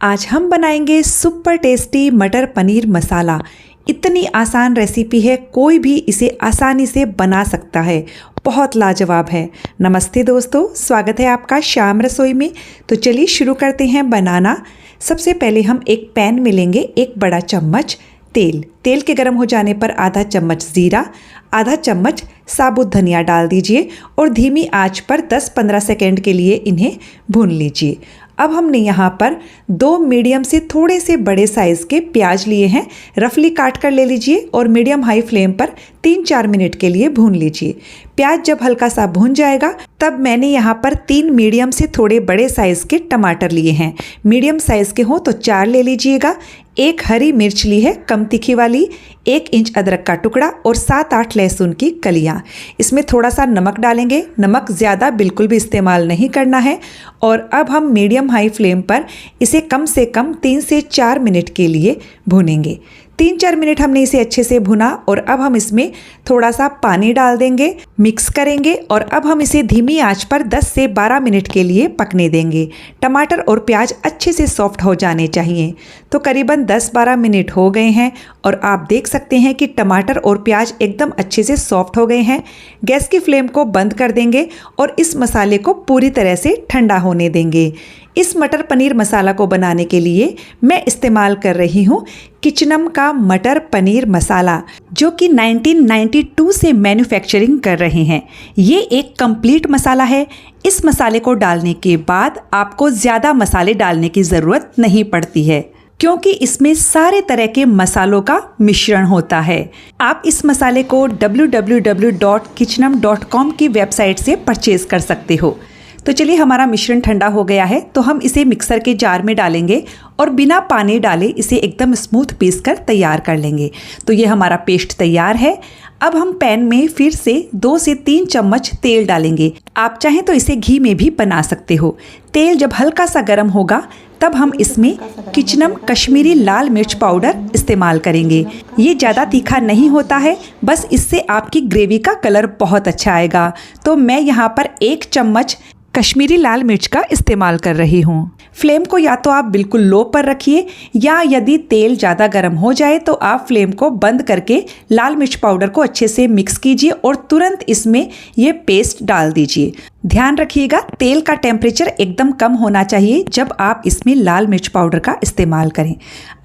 आज हम बनाएंगे सुपर टेस्टी मटर पनीर मसाला। इतनी आसान रेसिपी है, कोई भी इसे आसानी से बना सकता है। बहुत लाजवाब है। नमस्ते दोस्तों, स्वागत है आपका श्याम रसोई में। तो चलिए शुरू करते हैं बनाना। सबसे पहले हम एक पैन में लेंगे एक बड़ा चम्मच तेल के गर्म हो जाने पर आधा चम्मच ज़ीरा, आधा चम्मच साबुत धनिया डाल दीजिए और धीमी आंच पर 10-15 सेकेंड के लिए इन्हें भून लीजिए। अब हमने यहाँ पर 2 मीडियम से थोड़े से बड़े साइज़ के प्याज लिए हैं, रफली काट कर ले लीजिए और मीडियम हाई फ्लेम पर 3-4 मिनट के लिए भून लीजिए। प्याज जब हल्का सा भून जाएगा तब मैंने यहाँ पर 3 मीडियम से थोड़े बड़े साइज़ के टमाटर लिए हैं। मीडियम साइज़ के हों तो 4 ले लीजिएगा। 1 हरी मिर्च ली है कम तीखी वाली, 1 इंच अदरक का टुकड़ा और 7-8 लहसुन की कलियाँ। इसमें थोड़ा सा नमक डालेंगे, नमक ज़्यादा बिल्कुल भी इस्तेमाल नहीं करना है। और अब हम मीडियम हाई फ्लेम पर इसे कम से कम 3 से 4 मिनट के लिए भूनेंगे। 3-4 मिनट हमने इसे अच्छे से भुना और अब हम इसमें थोड़ा सा पानी डाल देंगे, मिक्स करेंगे और अब हम इसे धीमी आंच पर 10 से 12 मिनट के लिए पकने देंगे। टमाटर और प्याज अच्छे से सॉफ्ट हो जाने चाहिए। तो करीबन 10-12 मिनट हो गए हैं और आप देख सकते हैं कि टमाटर और प्याज एकदम अच्छे से सॉफ्ट हो गए हैं। गैस की फ्लेम को बंद कर देंगे और इस मसाले को पूरी तरह से ठंडा होने देंगे। इस मटर पनीर मसाला को बनाने के लिए मैं इस्तेमाल कर रही हूँ किचनम का मटर पनीर मसाला, जो कि 1992 से मैन्युफैक्चरिंग कर रहे हैं। ये एक कंप्लीट मसाला है। इस मसाले को डालने के बाद आपको ज़्यादा मसाले डालने की ज़रूरत नहीं पड़ती है, क्योंकि इसमें सारे तरह के मसालों का मिश्रण होता है। आप इस मसाले को www.kitchenum.com की वेबसाइट से परचेज़ कर सकते हो। तो चलिए, हमारा मिश्रण ठंडा हो गया है तो हम इसे मिक्सर के जार में डालेंगे और बिना पानी डाले इसे एकदम स्मूथ पीस कर तैयार कर लेंगे। तो ये हमारा पेस्ट तैयार है। अब हम पैन में फिर से 2 से 3 चम्मच तेल डालेंगे। आप चाहें तो इसे घी में भी बना सकते हो। तेल जब हल्का सा गर्म होगा तब हम इसमें किचनम कश्मीरी लाल मिर्च पाउडर इस्तेमाल करेंगे। ये ज़्यादा तीखा नहीं होता है, बस इससे आपकी ग्रेवी का कलर बहुत अच्छा आएगा। तो मैं यहाँ पर 1 चम्मच कश्मीरी लाल मिर्च का इस्तेमाल कर रही हूँ। फ्लेम को या तो आप बिल्कुल लो पर रखिए, या यदि तेल ज़्यादा गर्म हो जाए तो आप फ्लेम को बंद करके लाल मिर्च पाउडर को अच्छे से मिक्स कीजिए और तुरंत इसमें ये पेस्ट डाल दीजिए। ध्यान रखिएगा, तेल का टेम्परेचर एकदम कम होना चाहिए जब आप इसमें लाल मिर्च पाउडर का इस्तेमाल करें।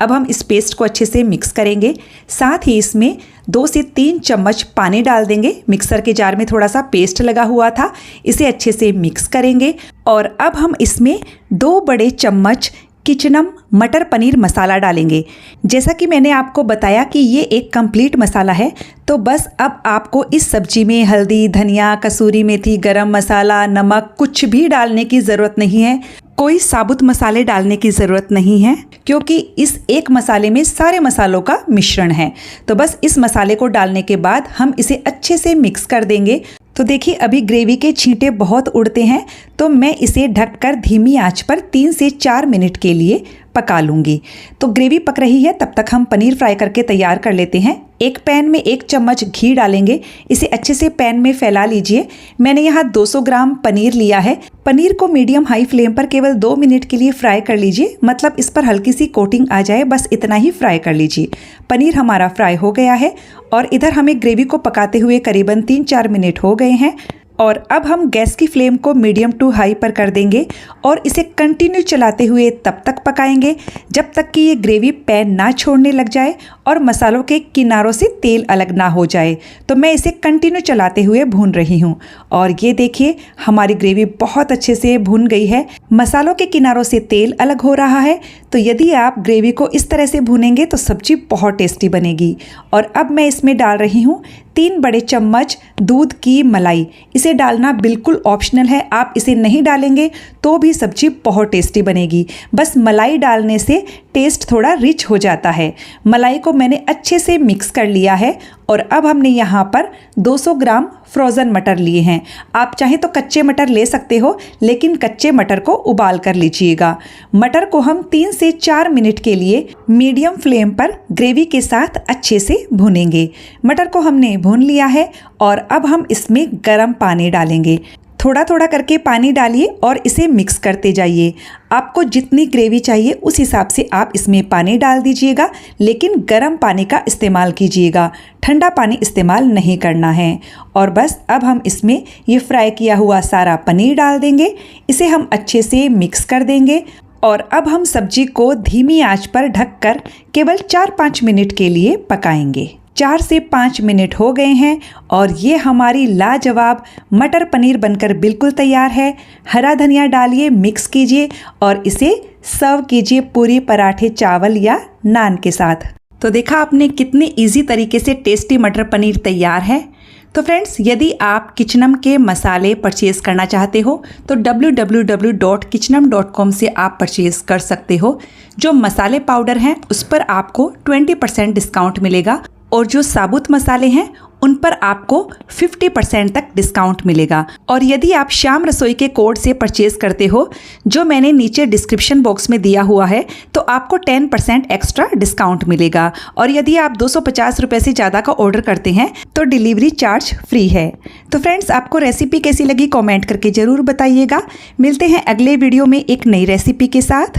अब हम इस पेस्ट को अच्छे से मिक्स करेंगे। साथ ही इसमें 2 से 3 चम्मच पानी डाल देंगे। मिक्सर के जार में थोड़ा सा पेस्ट लगा हुआ था, इसे अच्छे से मिक्स करेंगे। और अब हम इसमें 2 बड़े चम्मच किचनम मटर पनीर मसाला डालेंगे। जैसा कि मैंने आपको बताया कि ये एक कंप्लीट मसाला है, तो बस अब आपको इस सब्जी में हल्दी, धनिया, कसूरी मेथी, गरम मसाला, नमक कुछ भी डालने की ज़रूरत नहीं है। कोई साबुत मसाले डालने की ज़रूरत नहीं है, क्योंकि इस एक मसाले में सारे मसालों का मिश्रण है। तो बस इस मसाले को डालने के बाद हम इसे अच्छे से मिक्स कर देंगे। तो देखिए, अभी ग्रेवी के छींटे बहुत उड़ते हैं, तो मैं इसे ढककर धीमी आंच पर 3 से 4 मिनट के लिए पका लूँगी। तो ग्रेवी पक रही है, तब तक हम पनीर फ्राई करके तैयार कर लेते हैं। एक पैन में 1 चम्मच घी डालेंगे, इसे अच्छे से पैन में फैला लीजिए। मैंने यहाँ 200 ग्राम पनीर लिया है। पनीर को मीडियम हाई फ्लेम पर केवल 2 मिनट के लिए फ्राई कर लीजिए, मतलब इस पर हल्की सी कोटिंग आ जाए, बस इतना ही फ्राई कर लीजिए। पनीर हमारा फ्राई हो गया है और इधर हमें ग्रेवी को पकाते हुए करीबन 3-4 मिनट हो गए हैं। और अब हम गैस की फ्लेम को मीडियम टू हाई पर कर देंगे और इसे कंटिन्यू चलाते हुए तब तक पकाएंगे जब तक कि ये ग्रेवी पैन ना छोड़ने लग जाए और मसालों के किनारों से तेल अलग ना हो जाए। तो मैं इसे कंटिन्यू चलाते हुए भून रही हूँ और ये देखिए, हमारी ग्रेवी बहुत अच्छे से भून गई है। मसालों के किनारों से तेल अलग हो रहा है। तो यदि आप ग्रेवी को इस तरह से भूनेंगे तो सब्जी बहुत टेस्टी बनेगी। और अब मैं इसमें डाल रही हूँ 3 बड़े चम्मच दूध की मलाई। इसे डालना बिल्कुल ऑप्शनल है, आप इसे नहीं डालेंगे तो भी सब्जी बहुत टेस्टी बनेगी। बस मलाई डालने से टेस्ट थोड़ा रिच हो जाता है। मलाई को मैंने अच्छे से मिक्स कर लिया है और अब हमने यहाँ पर 200 ग्राम फ्रोज़न मटर लिए हैं। आप चाहें तो कच्चे मटर ले सकते हो, लेकिन कच्चे मटर को उबाल कर लीजिएगा। मटर को हम 3 से 4 मिनट के लिए मीडियम फ्लेम पर ग्रेवी के साथ अच्छे से भूनेंगे। मटर को हमने भून लिया है और अब हम इसमें गर्म पानी डालेंगे। थोड़ा थोड़ा करके पानी डालिए और इसे मिक्स करते जाइए। आपको जितनी ग्रेवी चाहिए उस हिसाब से आप इसमें पानी डाल दीजिएगा, लेकिन गर्म पानी का इस्तेमाल कीजिएगा, ठंडा पानी इस्तेमाल नहीं करना है। और बस अब हम इसमें ये फ्राई किया हुआ सारा पनीर डाल देंगे, इसे हम अच्छे से मिक्स कर देंगे और अब हम सब्जी को धीमी आंच पर ढककर केवल 4-5 मिनट के लिए पकाएंगे। 4 से 5 मिनट हो गए हैं और ये हमारी लाजवाब मटर पनीर बनकर बिल्कुल तैयार है। हरा धनिया डालिए, मिक्स कीजिए और इसे सर्व कीजिए पूरी पराठे, चावल या नान के साथ। तो देखा आपने कितने इजी तरीके से टेस्टी मटर पनीर तैयार है। तो फ्रेंड्स, यदि आप किचनम के मसाले परचेज़ करना चाहते हो तो www.kitchenum.com से आप परचेज़ कर सकते हो। जो मसाले पाउडर हैं उस पर आपको 20% डिस्काउंट मिलेगा और जो साबुत मसाले हैं उन पर आपको 50% तक डिस्काउंट मिलेगा। और यदि आप श्याम रसोई के कोड से परचेज़ करते हो, जो मैंने नीचे डिस्क्रिप्शन बॉक्स में दिया हुआ है, तो आपको 10% एक्स्ट्रा डिस्काउंट मिलेगा। और यदि आप 250 रुपये से ज़्यादा का ऑर्डर करते हैं तो डिलीवरी चार्ज फ्री है। तो फ्रेंड्स, आपको रेसिपी कैसी लगी कॉमेंट करके ज़रूर बताइएगा। मिलते हैं अगले वीडियो में एक नई रेसिपी के साथ।